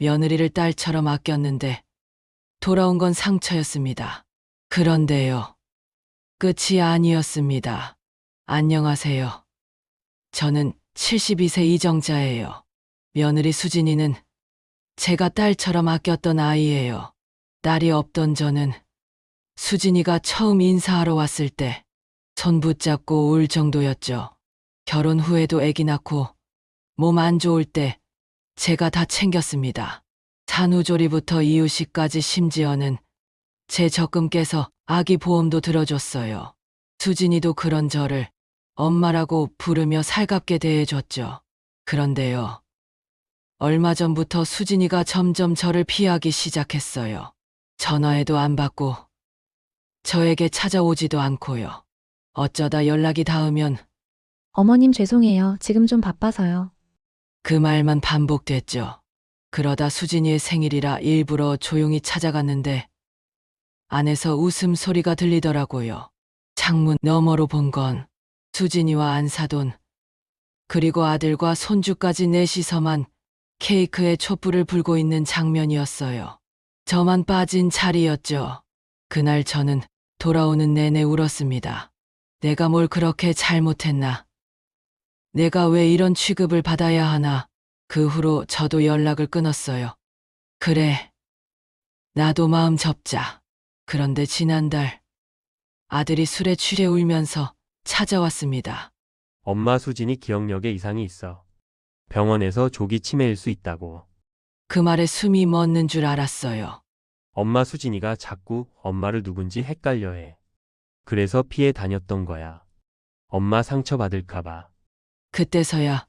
며느리를 딸처럼 아꼈는데 돌아온 건 상처였습니다. 그런데요, 끝이 아니었습니다. 안녕하세요. 저는 72세 이정자예요. 며느리 수진이는 제가 딸처럼 아꼈던 아이예요. 딸이 없던 저는 수진이가 처음 인사하러 왔을 때 손 붙잡고 울 정도였죠. 결혼 후에도 아기 낳고 몸 안 좋을 때 제가 다 챙겼습니다. 산후조리부터 이유식까지, 심지어는 제 적금 깨서 아기 보험도 들어줬어요. 수진이도 그런 저를 엄마라고 부르며 살갑게 대해줬죠. 그런데요, 얼마 전부터 수진이가 점점 저를 피하기 시작했어요. 전화해도 안 받고 저에게 찾아오지도 않고요. 어쩌다 연락이 닿으면 어머님 죄송해요. 지금 좀 바빠서요. 그 말만 반복됐죠. 그러다 수진이의 생일이라 일부러 조용히 찾아갔는데 안에서 웃음소리가 들리더라고요. 창문 너머로 본 건 수진이와 안사돈, 그리고 아들과 손주까지 넷이서만 케이크에 촛불을 불고 있는 장면이었어요. 저만 빠진 자리였죠. 그날 저는 돌아오는 내내 울었습니다. 내가 뭘 그렇게 잘못했나? 내가 왜 이런 취급을 받아야 하나? 그 후로 저도 연락을 끊었어요. 그래, 나도 마음 접자. 그런데 지난달 아들이 술에 취해 울면서 찾아왔습니다. 엄마 수진이 기억력에 이상이 있어. 병원에서 조기 치매일 수 있다고. 그 말에 숨이 멎는 줄 알았어요. 엄마 수진이가 자꾸 엄마를 누군지 헷갈려해. 그래서 피해 다녔던 거야. 엄마 상처받을까봐. 그때서야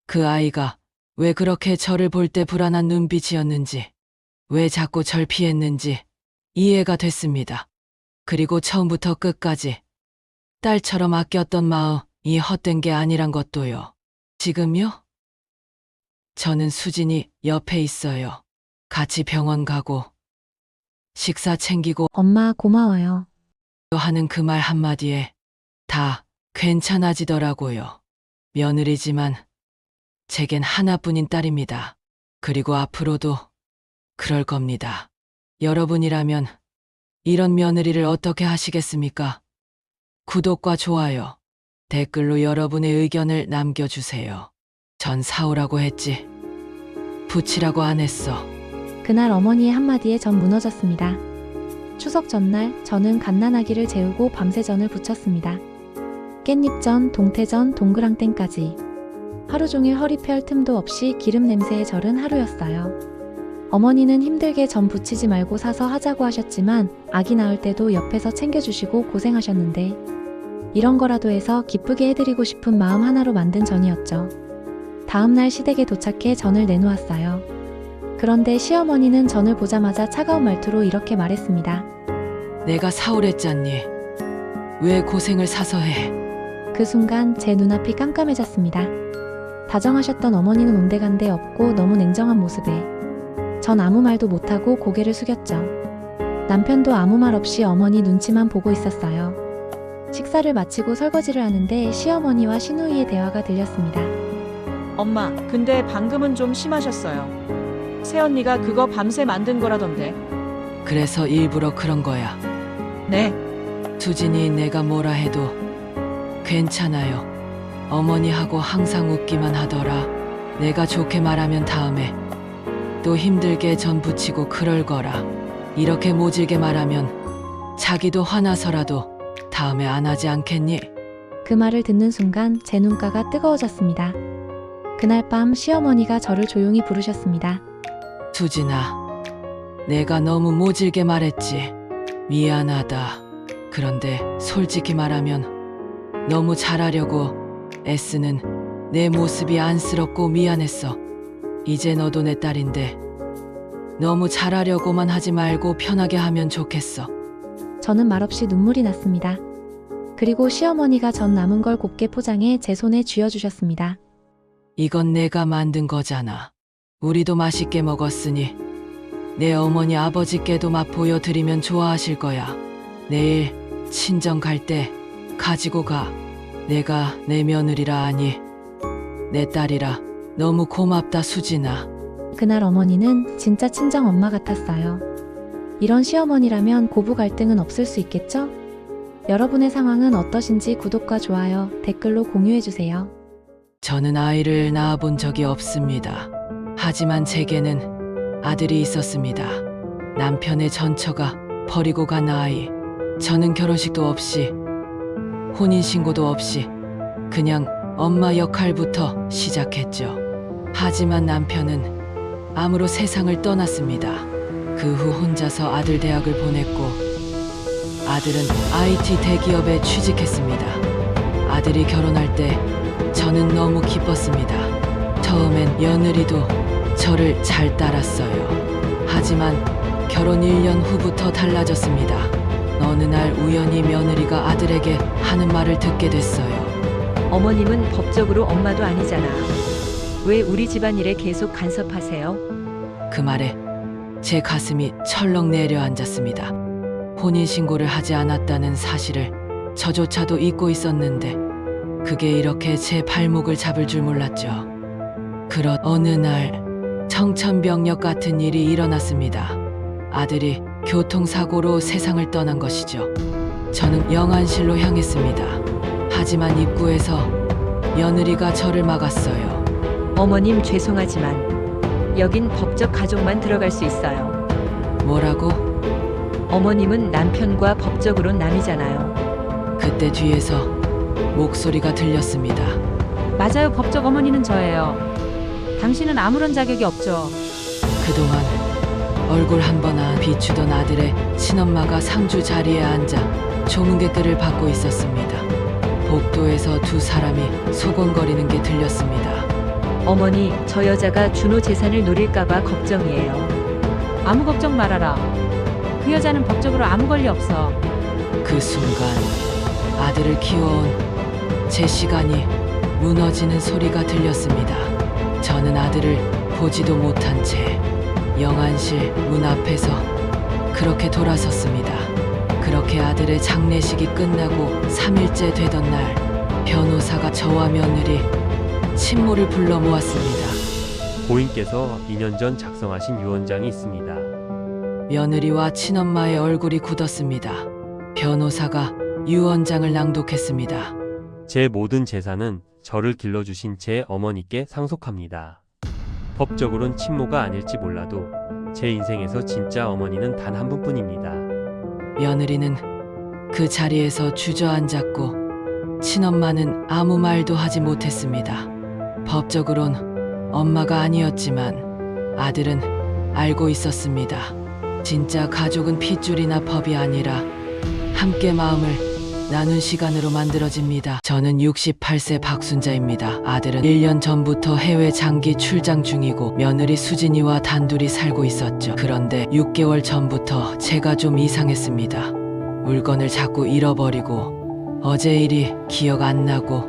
그 아이가 왜 그렇게 저를 볼 때 불안한 눈빛이었는지, 왜 자꾸 절 피했는지 이해가 됐습니다. 그리고 처음부터 끝까지 딸처럼 아꼈던 마음이 헛된 게 아니란 것도요. 지금요? 저는 수진이 옆에 있어요. 같이 병원 가고 식사 챙기고 엄마 고마워요. 하는 그 말 한마디에 다 괜찮아지더라고요. 며느리지만 제겐 하나뿐인 딸입니다. 그리고 앞으로도 그럴 겁니다. 여러분이라면 이런 며느리를 어떻게 하시겠습니까? 구독과 좋아요, 댓글로 여러분의 의견을 남겨주세요. 전 사오라고 했지 붙이라고 안 했어. 그날 어머니의 한마디에 전 무너졌습니다. 추석 전날 저는 갓난아기를 재우고 밤새 전을 부쳤습니다. 깻잎전, 동태전, 동그랑땡까지. 하루 종일 허리 펼 틈도 없이 기름 냄새에 절은 하루였어요. 어머니는 힘들게 전 부치지 말고 사서 하자고 하셨지만 아기 낳을 때도 옆에서 챙겨주시고 고생하셨는데 이런 거라도 해서 기쁘게 해드리고 싶은 마음 하나로 만든 전이었죠. 다음날 시댁에 도착해 전을 내놓았어요. 그런데 시어머니는 전을 보자마자 차가운 말투로 이렇게 말했습니다. 내가 사오랬잖니. 왜 고생을 사서 해? 그 순간 제 눈앞이 깜깜해졌습니다. 다정하셨던 어머니는 온데간데 없고 너무 냉정한 모습에 전 아무 말도 못하고 고개를 숙였죠. 남편도 아무 말 없이 어머니 눈치만 보고 있었어요. 식사를 마치고 설거지를 하는데 시어머니와 시누이의 대화가 들렸습니다. 엄마, 근데 방금은 좀 심하셨어요. 새언니가 그거 밤새 만든 거라던데. 그래서 일부러 그런 거야. 네, 수진이 내가 뭐라 해도 괜찮아요. 어머니하고 항상 웃기만 하더라. 내가 좋게 말하면 다음에 또 힘들게 전 부치고 그럴 거라. 이렇게 모질게 말하면 자기도 화나서라도 다음에 안 하지 않겠니? 그 말을 듣는 순간 제 눈가가 뜨거워졌습니다. 그날 밤 시어머니가 저를 조용히 부르셨습니다. 수진아, 내가 너무 모질게 말했지. 미안하다. 그런데 솔직히 말하면 너무 잘하려고 애쓰는 내 모습이 안쓰럽고 미안했어. 이제 너도 내 딸인데 너무 잘하려고만 하지 말고 편하게 하면 좋겠어. 저는 말없이 눈물이 났습니다. 그리고 시어머니가 전 남은 걸 곱게 포장해 제 손에 쥐어주셨습니다. 이건 내가 만든 거잖아. 우리도 맛있게 먹었으니 내 어머니 아버지께도 맛 보여드리면 좋아하실 거야. 내일 친정 갈 때 가지고 가. 내가 내 며느리라 하니 내 딸이라 너무 고맙다 수진아. 그날 어머니는 진짜 친정 엄마 같았어요. 이런 시어머니라면 고부 갈등은 없을 수 있겠죠? 여러분의 상황은 어떠신지 구독과 좋아요, 댓글로 공유해주세요. 저는 아이를 낳아본 적이 없습니다. 하지만 제게는 아들이 있었습니다. 남편의 전처가 버리고 간 아이. 저는 결혼식도 없이 혼인신고도 없이 그냥 엄마 역할부터 시작했죠. 하지만 남편은 암으로 세상을 떠났습니다. 그 후 혼자서 아들 대학을 보냈고 아들은 IT 대기업에 취직했습니다. 아들이 결혼할 때 저는 너무 기뻤습니다. 처음엔 며느리도 저를 잘 따랐어요. 하지만 결혼 1년 후부터 달라졌습니다. 어느 날 우연히 며느리가 아들에게 하는 말을 듣게 됐어요. 어머님은 법적으로 엄마도 아니잖아. 왜 우리 집안일에 계속 간섭하세요? 그 말에 제 가슴이 철렁 내려앉았습니다. 혼인신고를 하지 않았다는 사실을 저조차도 잊고 있었는데 그게 이렇게 제 발목을 잡을 줄 몰랐죠. 그런 어느 날 청천벽력 같은 일이 일어났습니다. 아들이 교통사고로 세상을 떠난 것이죠. 저는 영안실로 향했습니다. 하지만 입구에서 며느리가 저를 막았어요. 어머님 죄송하지만 여긴 법적 가족만 들어갈 수 있어요. 뭐라고? 어머님은 남편과 법적으로 남이잖아요. 그때 뒤에서 목소리가 들렸습니다. 맞아요. 법적 어머니는 저예요. 당신은 아무런 자격이 없죠. 그동안 얼굴 한 번 안 비추던 아들의 친엄마가 상주 자리에 앉아 조문객들을 받고 있었습니다. 복도에서 두 사람이 소곤거리는 게 들렸습니다. 어머니, 저 여자가 준호 재산을 노릴까봐 걱정이에요. 아무 걱정 말아라. 그 여자는 법적으로 아무 권리 없어. 그 순간 아들을 키워온 제 시간이 무너지는 소리가 들렸습니다. 저는 아들을 보지도 못한 채 영안실 문 앞에서 그렇게 돌아섰습니다. 그렇게 아들의 장례식이 끝나고 3일째 되던 날 변호사가 저와 며느리 친모를 불러 모았습니다. 고인께서 2년 전 작성하신 유언장이 있습니다. 며느리와 친엄마의 얼굴이 굳었습니다. 변호사가 유언장을 낭독했습니다. 제 모든 재산은 저를 길러주신 제 어머니께 상속합니다. 법적으론 친모가 아닐지 몰라도 제 인생에서 진짜 어머니는 단 한 분뿐입니다. 며느리는 그 자리에서 주저앉았고 친엄마는 아무 말도 하지 못했습니다. 법적으론 엄마가 아니었지만 아들은 알고 있었습니다. 진짜 가족은 핏줄이나 법이 아니라 함께 마음을 나눈 시간으로 만들어집니다. 저는 68세 박순자입니다. 아들은 1년 전부터 해외 장기 출장 중이고 며느리 수진이와 단둘이 살고 있었죠. 그런데 6개월 전부터 제가 좀 이상했습니다. 물건을 자꾸 잃어버리고 어제 일이 기억 안 나고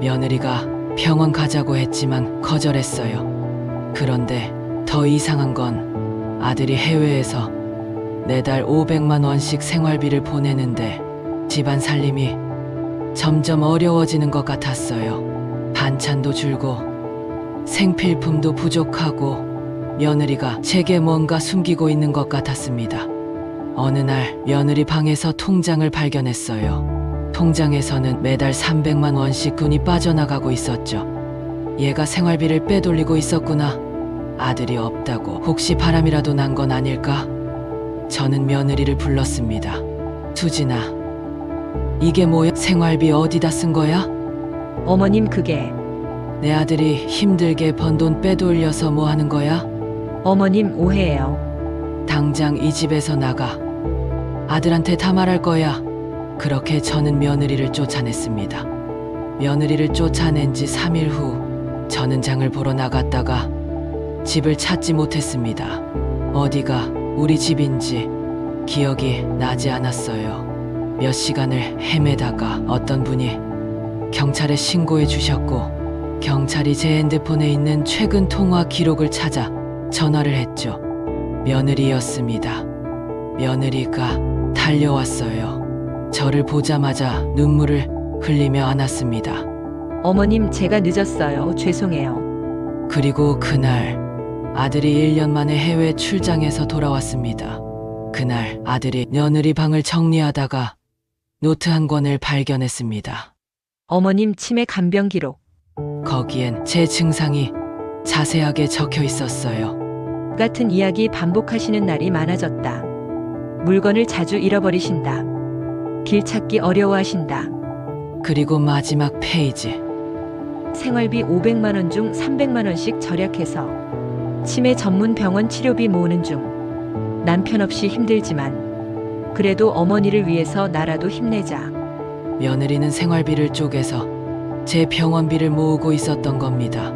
며느리가 병원 가자고 했지만 거절했어요. 그런데 더 이상한 건 아들이 해외에서 매달 500만 원씩 생활비를 보내는데 집안 살림이 점점 어려워지는 것 같았어요. 반찬도 줄고 생필품도 부족하고 며느리가 제게 뭔가 숨기고 있는 것 같았습니다. 어느 날 며느리 방에서 통장을 발견했어요. 통장에서는 매달 300만 원씩 돈이 빠져나가고 있었죠. 얘가 생활비를 빼돌리고 있었구나. 아들이 없다고 혹시 바람이라도 난 건 아닐까? 저는 며느리를 불렀습니다. 수진아, 이게 뭐야? 생활비 어디다 쓴 거야? 어머님 그게 내 아들이 힘들게 번 돈 빼돌려서 뭐 하는 거야? 어머님 오해예요. 당장 이 집에서 나가. 아들한테 다 말할 거야. 그렇게 저는 며느리를 쫓아냈습니다. 며느리를 쫓아낸 지 3일 후 저는 장을 보러 나갔다가 집을 찾지 못했습니다. 어디가 우리 집인지 기억이 나지 않았어요. 몇 시간을 헤매다가 어떤 분이 경찰에 신고해 주셨고 경찰이 제 핸드폰에 있는 최근 통화 기록을 찾아 전화를 했죠. 며느리였습니다. 며느리가 달려왔어요. 저를 보자마자 눈물을 흘리며 안았습니다. 어머님 제가 늦었어요. 죄송해요. 그리고 그날 아들이 1년 만에 해외 출장해서 돌아왔습니다. 그날 아들이 며느리 방을 정리하다가 노트 한 권을 발견했습니다. 어머님 치매 간병 기록. 거기엔 제 증상이 자세하게 적혀 있었어요. 같은 이야기 반복하시는 날이 많아졌다. 물건을 자주 잃어버리신다. 길 찾기 어려워하신다. 그리고 마지막 페이지. 생활비 500만 원 중 300만 원씩 절약해서 치매 전문 병원 치료비 모으는 중. 남편 없이 힘들지만 그래도 어머니를 위해서 나라도 힘내자. 며느리는 생활비를 쪼개서 제 병원비를 모으고 있었던 겁니다.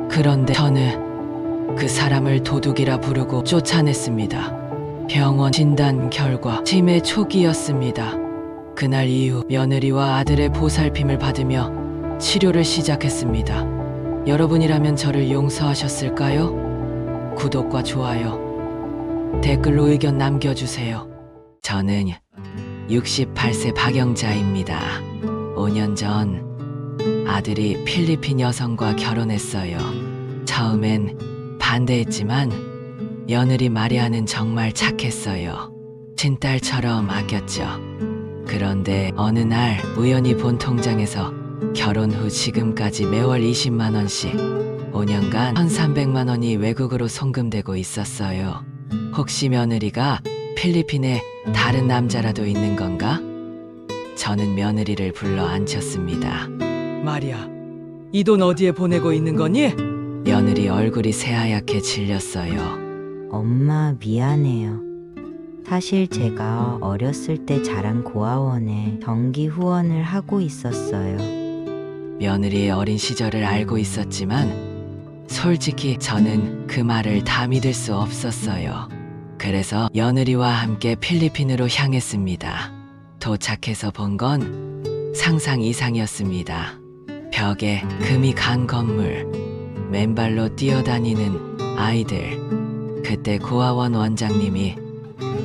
그런데 저는 그 사람을 도둑이라 부르고 쫓아냈습니다. 병원 진단 결과 치매 초기였습니다. 그날 이후 며느리와 아들의 보살핌을 받으며 치료를 시작했습니다. 여러분이라면 저를 용서하셨을까요? 구독과 좋아요, 댓글로 의견 남겨주세요. 저는 68세 박영자입니다. 5년 전 아들이 필리핀 여성과 결혼했어요. 처음엔 반대했지만 며느리 마리아는 정말 착했어요. 친딸처럼 아꼈죠. 그런데 어느 날 우연히 본 통장에서 결혼 후 지금까지 매월 20만 원씩 5년간 1,300만 원이 외국으로 송금되고 있었어요. 혹시 며느리가 필리핀에 다른 남자라도 있는 건가? 저는 며느리를 불러 앉혔습니다. 마리아, 이 돈 어디에 보내고 있는 거니? 며느리 얼굴이 새하얗게 질렸어요. 엄마 미안해요. 사실 제가 어렸을 때 자란 고아원에 정기 후원을 하고 있었어요. 며느리의 어린 시절을 알고 있었지만 솔직히 저는 그 말을 다 믿을 수 없었어요. 그래서 며느리와 함께 필리핀으로 향했습니다. 도착해서 본 건 상상 이상이었습니다. 벽에 금이 간 건물, 맨발로 뛰어다니는 아이들. 그때 고아원 원장님이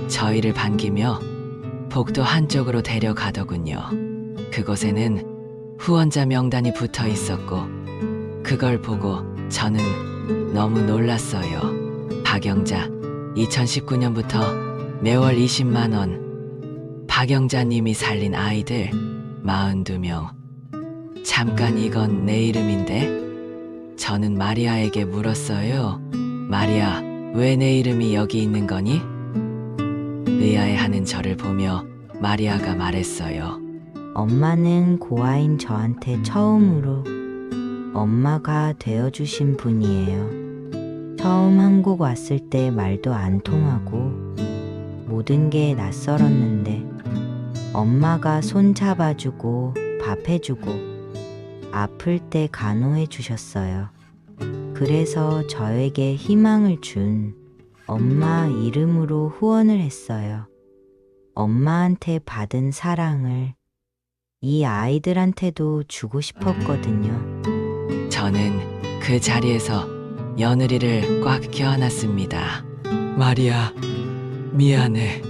저희를 반기며 복도 한쪽으로 데려가더군요. 그곳에는 후원자 명단이 붙어 있었고 그걸 보고 저는 너무 놀랐어요. 박영자, 2019년부터 매월 20만 원. 박영자님이 살린 아이들 42명. 잠깐 이건 내 이름인데? 저는 마리아에게 물었어요. 마리아, 왜 내 이름이 여기 있는 거니? 의아해하는 저를 보며 마리아가 말했어요. 엄마는 고아인 저한테 처음으로 엄마가 되어주신 분이에요. 처음 한국 왔을 때 말도 안 통하고 모든 게 낯설었는데 엄마가 손 잡아주고 밥 해주고 아플 때 간호해 주셨어요. 그래서 저에게 희망을 준 엄마 이름으로 후원을 했어요. 엄마한테 받은 사랑을 이 아이들한테도 주고 싶었거든요. 저는 그 자리에서 며느리를 꽉 껴안았습니다. 마리아, 미안해.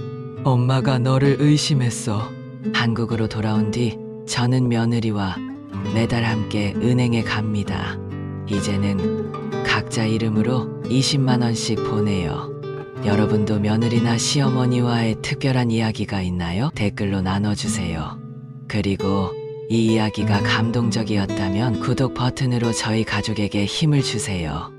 엄마가 너를 의심했어. 한국으로 돌아온 뒤 저는 며느리와 매달 함께 은행에 갑니다. 이제는 각자 이름으로 20만 원씩 보내요. 여러분도 며느리나 시어머니와의 특별한 이야기가 있나요? 댓글로 나눠주세요. 그리고 이 이야기가 감동적이었다면 구독 버튼으로 저희 가족에게 힘을 주세요.